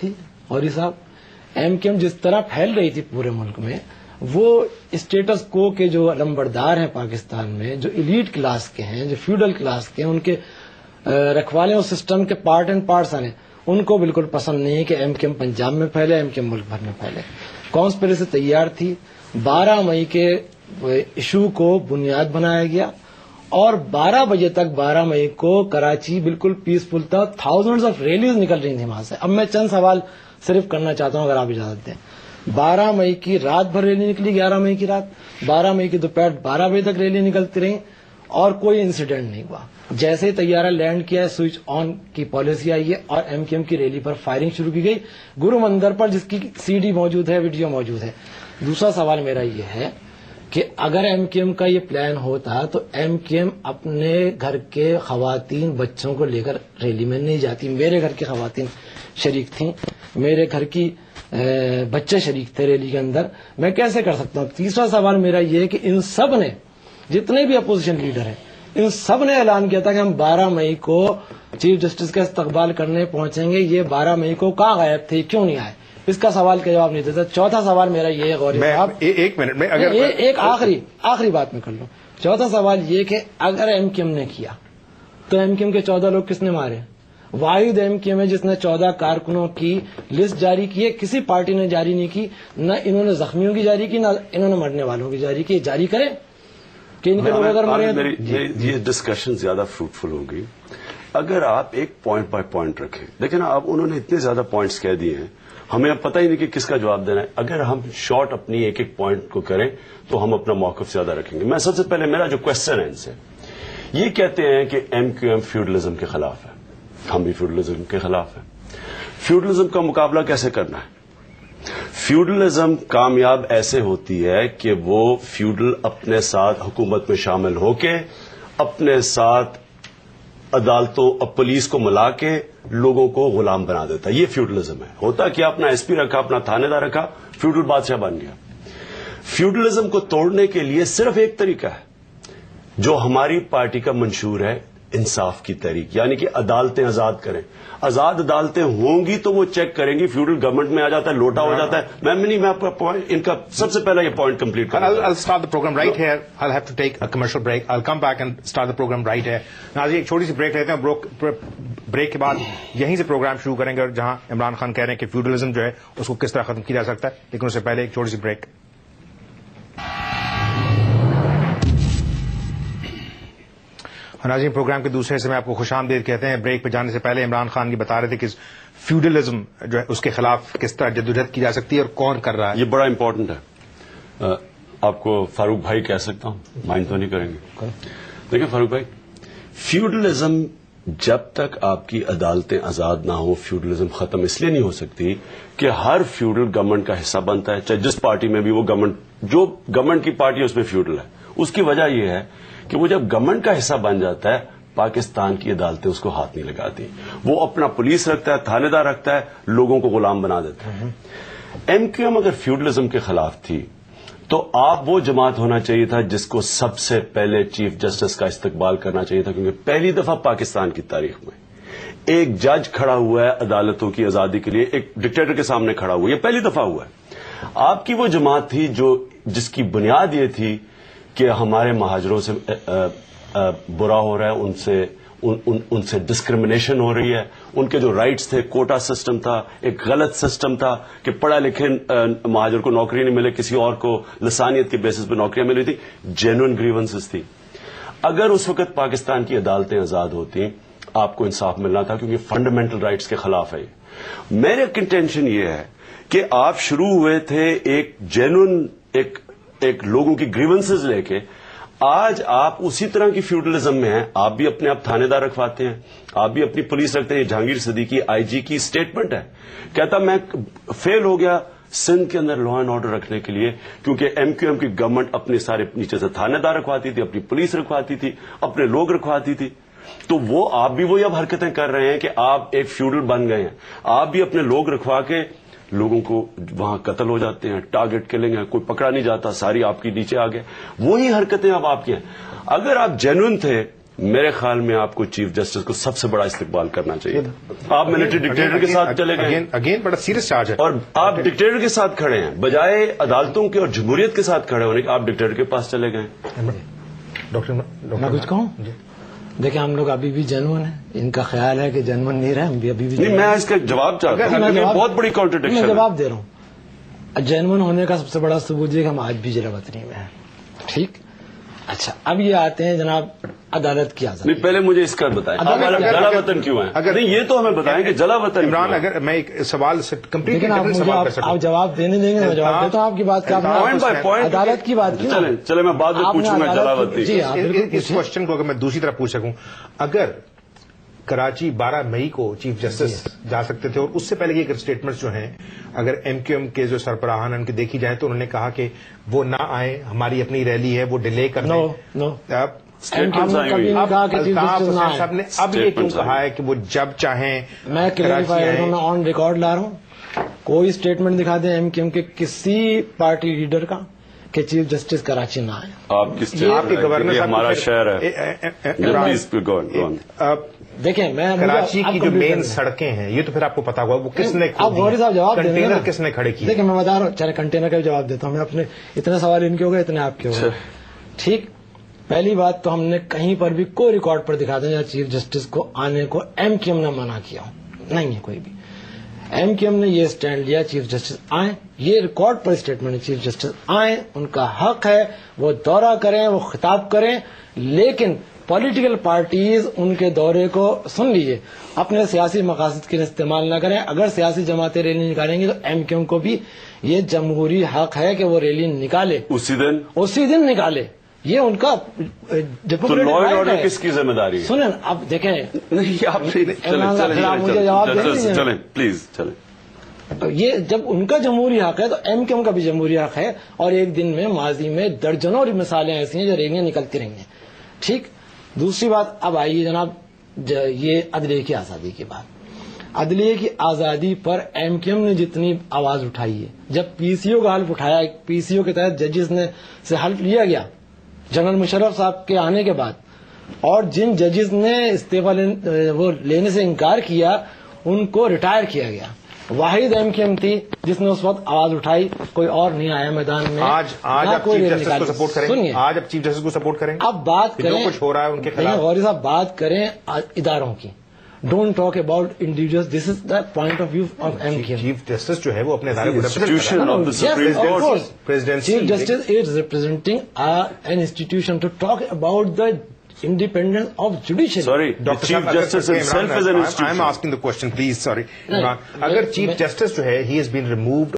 تھی غوری صاحب، M Q M جس طرح پھیل رہی تھی پورے ملک میں، وہ اسٹیٹس کو کے جو علمبردار ہیں پاکستان میں، جو ایلیٹ کلاس کے ہیں، جو فیوڈل کلاس کے ہیں، ان کے رکھوالے اور سسٹم کے پارٹ اینڈ پارٹس ہیں، ان کو بالکل پسند نہیں ہے کہ ایم کیو ایم پنجاب میں پھیلے، ایم کیو ایم ملک بھر میں پھیلے. کانسپریسی تیار تھی. 12 مئی کے ایشو کو بنیاد بنایا گیا اور 12 بجے تک 12 مئی کو کراچی بالکل پیسفل تھا. تھاؤزنڈز آف ریلیز نکل رہی تھیں وہاں سے. اب میں چند سوال صرف کرنا چاہتا ہوں اگر آپ اجازت دیں. 12 مئی کی رات بھر ریلی نکلی، 11 مئی کی رات، 12 مئی کی دوپہر 12 بجے تک ریلی نکلتی رہی اور کوئی انسیڈنٹ نہیں ہوا. جیسے ہی طیارہ لینڈ کیا ہے، سوئچ آن کی پالیسی آئی ہے اور ایم کیو ایم کی ریلی پر فائرنگ شروع کی گئی گرو مندر پر، جس کی سی ڈی موجود ہے، ویڈیو موجود ہے. دوسرا سوال میرا یہ ہے کہ اگر ایم کیو ایم کا یہ پلان ہوتا تو ایم کیو ایم اپنے گھر کے خواتین بچوں کو لے کر ریلی میں نہیں جاتی. میرے گھر کی خواتین شریک تھیں، میرے گھر کی بچے شریک تھے ریلی کے اندر. میں کیسے کر سکتا ہوں؟ تیسرا سوال میرا یہ ہے کہ ان سب نے، جتنے بھی اپوزیشن لیڈر ہیں، ان سب نے اعلان کیا تھا کہ ہم 12 مئی کو چیف جسٹس کا استقبال کرنے پہنچیں گے. یہ 12 مئی کو کہاں غائب تھے، کیوں نہیں آئے؟ اس کا سوال کا جواب نہیں دیتا. چوتھا سوال میرا یہ ہے غوری صاحب، ایک منٹ میں اگر ایک آخری بات میں کر لوں. چوتھا سوال یہ کہ اگر ایم کیو ایم نے کیا تو ایم کیو ایم کے 14 لوگ کس نے مارے؟ واحد ایم کیو ایم ہے جس نے 14 کارکنوں کی لسٹ جاری کی ہے. کسی پارٹی نے جاری نہیں کی، نہ انہوں نے زخمیوں کی جاری کی، نہ انہوں نے مرنے والوں کی جاری کی. جاری کریں کہ ان کے لوگ اگر مرے. یہ ڈسکشن زیادہ فروٹفل ہوگی اگر آپ ایک پوائنٹ بائی پوائنٹ رکھیں. لیکن اب انہوں نے اتنے زیادہ پوائنٹس کہہ دیے ہیں، ہمیں اب پتہ ہی نہیں کہ کس کا جواب دینا ہے. اگر ہم شارٹ اپنی ایک ایک پوائنٹ کو کریں تو ہم اپنا موقف زیادہ رکھیں گے. میں سب سے پہلے میرا جو کوشچن ہے ان سے، یہ کہتے ہیں کہ ایم کیو ایم فیوڈلزم کے خلاف ہے. ہم بھی فیوڈلزم کے خلاف ہیں. فیوڈلزم کا مقابلہ کیسے کرنا ہے؟ فیوڈلزم کامیاب ایسے ہوتی ہے کہ وہ فیوڈل اپنے ساتھ حکومت میں شامل ہو کے اپنے ساتھ عدالتوں اور پولیس کو ملا کے لوگوں کو غلام بنا دیتا ہے. یہ فیوڈلزم ہے. ہوتا کہ اپنا ایس پی رکھا، اپنا تھانے دار رکھا، فیوڈل بادشاہ بن گیا. فیوڈلزم کو توڑنے کے لیے صرف ایک طریقہ ہے جو ہماری پارٹی کا منشور ہے، انصاف کی تحریک، یعنی کہ عدالتیں آزاد کریں. آزاد عدالتیں ہوں گی تو وہ چیک کریں گی. فیوڈل گورنمنٹ میں آ جاتا ہے، لوٹا ہو جاتا ہے. میں آپ کا پوائنٹ، ان کا سب سے پہلا یہ پوائنٹ کمپلیٹ کروں. I'll start the program right here. I'll have to take a commercial break. I'll come back and start the program right here. ناظرین ایک چھوٹی سی بریک لیتے ہیں. بریک کے بعد یہیں سے پروگرام شروع کریں گے جہاں عمران خان کہہ رہے ہیں کہ فیوڈلزم جو ہے اس کو کس طرح ختم کیا جا سکتا ہے. لیکن اس سے پہلے ایک چھوٹی سی بریک. ناظرین پروگرام کے دوسرے حصے میں آپ کو خوش آمدید کہتے ہیں. بریک پہ جانے سے پہلے عمران خان کی بتا رہے تھے کہ فیوڈلزم جو ہے اس کے خلاف کس طرح جدوجہد کی جا سکتی ہے اور کون کر رہا ہے. یہ بڑا امپورٹنٹ ہے. آپ کو فاروق بھائی کہہ سکتا ہوں، مائنڈ تو نہیں کریں گے؟ دیکھیں فاروق بھائی، فیوڈلزم جب تک آپ کی عدالتیں آزاد نہ ہوں، فیوڈلزم ختم اس لیے نہیں ہو سکتی کہ ہر فیوڈل گورنمنٹ کا حصہ بنتا ہے، چاہے جس پارٹی میں بھی وہ گورنمنٹ، جو گورنمنٹ کی پارٹی ہے اس میں فیوڈل ہے. اس کی وجہ یہ ہے کہ وہ جب گورنمنٹ کا حصہ بن جاتا ہے، پاکستان کی عدالتیں اس کو ہاتھ نہیں لگاتی. وہ اپنا پولیس رکھتا ہے، تھانے دار رکھتا ہے، لوگوں کو غلام بنا دیتا ہے. ایم کیو ایم اگر فیوڈلزم کے خلاف تھی تو آپ وہ جماعت ہونا چاہیے تھا جس کو سب سے پہلے چیف جسٹس کا استقبال کرنا چاہیے تھا، کیونکہ پہلی دفعہ پاکستان کی تاریخ میں ایک جج کھڑا ہوا ہے عدالتوں کی آزادی کے لیے، ایک ڈکٹیٹر کے سامنے کھڑا ہوا ہے. یہ پہلی دفعہ ہوا ہے. آپ کی وہ جماعت تھی جس کی بنیاد یہ تھی کہ ہمارے مہاجروں سے برا ہو رہا ہے، ان سے ڈسکریمنیشن ہو رہی ہے. ان کے جو رائٹس تھے، کوٹا سسٹم تھا، ایک غلط سسٹم تھا کہ پڑھا لکھے مہاجر کو نوکری نہیں ملے، کسی اور کو لسانیت کے بیسس پہ نوکریاں مل رہی تھی. جینوئن گریونسز تھی. اگر اس وقت پاکستان کی عدالتیں آزاد ہوتی، آپ کو انصاف ملنا تھا، کیونکہ فنڈامنٹل رائٹس کے خلاف ہے. میرے کنٹینشن یہ ہے کہ آپ شروع ہوئے تھے ایک جینوئن ایک لوگوں کی گریونسز لے کے، آج آپ اسی طرح کی فیوڈلزم میں ہیں. آپ بھی اپنے آپ تھانے دار رکھواتے ہیں، آپ بھی اپنی پولیس رکھتے ہیں. یہ جہانگیر صدیقی آئی جی کی اسٹیٹمنٹ ہے، کہتا میں فیل ہو گیا سندھ کے اندر لا اینڈ آرڈر رکھنے کے لیے، کیونکہ ایم کیو ایم کی گورنمنٹ اپنے سارے نیچے سے تھانے دار رکھواتی تھی، اپنی پولیس رکھواتی تھی، اپنے لوگ رکھواتی تھی. تو وہ آپ بھی وہی اب حرکتیں کر رہے ہیں کہ آپ ایک فیوڈل بن گئے ہیں. آپ بھی اپنے لوگ رکھوا کے لوگوں کو وہاں قتل ہو جاتے ہیں، ٹارگٹ کلنگ ہے، کوئی پکڑا نہیں جاتا، ساری آپ کی نیچے آ گئے. وہی حرکتیں اب آپ کی ہیں. اگر آپ جینوئن تھے میرے خیال میں آپ کو چیف جسٹس کو سب سے بڑا استقبال کرنا چاہیے تھا. آپ ملٹری ڈکٹیٹر کے ساتھ چلے گئے اگین بڑا سیریس چارج ہے, اور آپ ڈکٹیٹر کے ساتھ کھڑے ہیں بجائے عدالتوں کے اور جمہوریت کے ساتھ کھڑے ہونے کے. آپ ڈکٹیٹر کے پاس چلے گئے. میں کچھ کہوں؟ دیکھیں ہم لوگ ابھی بھی جنون ہیں, ان کا خیال ہے کہ جنون نہیں رہے, ہم بھی ابھی بھی نہیں, میں اس کا جواب چاہتا ہوں, یہ بہت بڑی کانٹرڈکشن ہے. میں جواب دے رہا ہوں. جنون ہونے کا سب سے بڑا ثبوت یہ کہ ہم آج بھی جلا وطنی میں ہیں. ٹھیک, اچھا اب یہ آتے ہیں جناب عدالت کی آزادی. نہیں, پہلے مجھے اس کا بتائیں جلا وطن کیوں ہے. اگر نہیں, یہ تو ہمیں بتائیں کہ جلا وطن. عمران, اگر میں ایک سوال سے کمپلیٹلی سوال کر سکوں, آپ جواب دینے دیں گے, میں جواب دیتا ہوں آپ کی بات کا. پوائنٹ بائی پوائنٹ عدالت کی بات کی. چلے میں بعد میں پوچھوں گا جلا وطن. جی, اس کوشچن کو اگر میں دوسری طرف پوچھ سکوں, اگر کراچی 12 مئی کو چیف جسٹس جا سکتے تھے, اور اس سے پہلے یہ اسٹیٹمنٹس جو ہیں اگر ایم کیو ایم کے جو سربراہان ان کی دیکھی جائے تو انہوں نے کہا کہ وہ نہ آئیں, ہماری اپنی ریلی ہے وہ ڈیلے کر دیں. الطاف صاحب نے اب یہ کیوں کہا ہے کہ وہ جب چاہیں. میں آن ریکارڈ لا رہا ہوں, کوئی اسٹیٹمنٹ دکھا دیں ایم کیو ایم کے کسی پارٹی لیڈر کا کہ چیف جسٹس کراچی نہ آئے. آپ کس آپ کے گورنر ہمارا شہر ہے. دیکھیں میں کراچی کی جو مین سڑکیں ہیں یہ تو پھر آپ کو پتا ہوا وہ کس نے, اب غوری صاحب جواب دیں, کنٹینر کس نے کھڑے کیے. دیکھیں میں بتا رہا ہوں, چلے کنٹینر کا بھی جواب دیتا ہوں. میں اپنے اتنے سوال ان کے ہو گئے, اتنے آپ کے ہو گئے. ٹھیک, پہلی بات تو ہم نے کہیں پر بھی کوئی ریکارڈ پر دکھا دیں جہاں چیف جسٹس کو آنے کو ایم کیو ایم نے منع کیا ہو, نہیں ہے کوئی بھی. ایم کیو ایم نے یہ اسٹینڈ لیا چیف جسٹس آئیں, یہ ریکارڈ پر اسٹیٹمنٹ ہے چیف جسٹس آئیں, ان کا حق ہے وہ دورہ کریں, وہ خطاب کریں, لیکن پولیٹیکل پارٹیز ان کے دورے کو سن لیجیے, اپنے سیاسی مقاصد کے لیے استعمال نہ کریں. اگر سیاسی جماعتیں ریلی نکالیں گی تو ایم کیو ایم کو بھی یہ جمہوری حق ہے کہ وہ ریلی نکالے, اسی دن نکالے. یہ ان کا کس کی ذمہ داری ہے؟ سنیں اب دیکھیں, مجھے جواب چلیں پلیز چلیں. یہ جب ان کا جمہوری حق ہے تو ایم کیو ایم کا بھی جمہوری حق ہے, اور ایک دن میں ماضی میں درجنوں مثالیں ایسی ہیں جو ریلیاں نکلتی رہی ہیں. ٹھیک, دوسری بات اب آئیے جناب یہ عدلیہ کی آزادی کی بات. عدلیہ کی آزادی پر ایم کیو ایم نے جتنی آواز اٹھائی ہے, جب پی سی او کا حلف اٹھایا, پی سی او کے تحت ججز نے سے حلف لیا گیا جنرل مشرف صاحب کے آنے کے بعد, اور جن ججز نے استعفی وہ لینے سے انکار کیا ان کو ریٹائر کیا گیا. واحد ایم کیو ایم تھی جس نے اس وقت آواز اٹھائی, کوئی اور نہیں آیا میدان میں. آج آپ چیف جسٹس کو سپورٹ کریں گے, آج آپ چیف جسٹس کو سپورٹ کریں گے. اب بات کریں جو کچھ ہو رہا ہے ان کے خلاف, غوری صاحب بات کریں اداروں کی. Don't talk about individuals, this is the point of view of M Q M. Chief justice جو ہے وہ اپنے ادارے کو chief justice is representing an institution to talk about the independence of judiciary. Sorry, Dr. Chief Justice himself is an institution. I'm asking the question, please. Sorry, اگر chief justice جو ہے he has been removed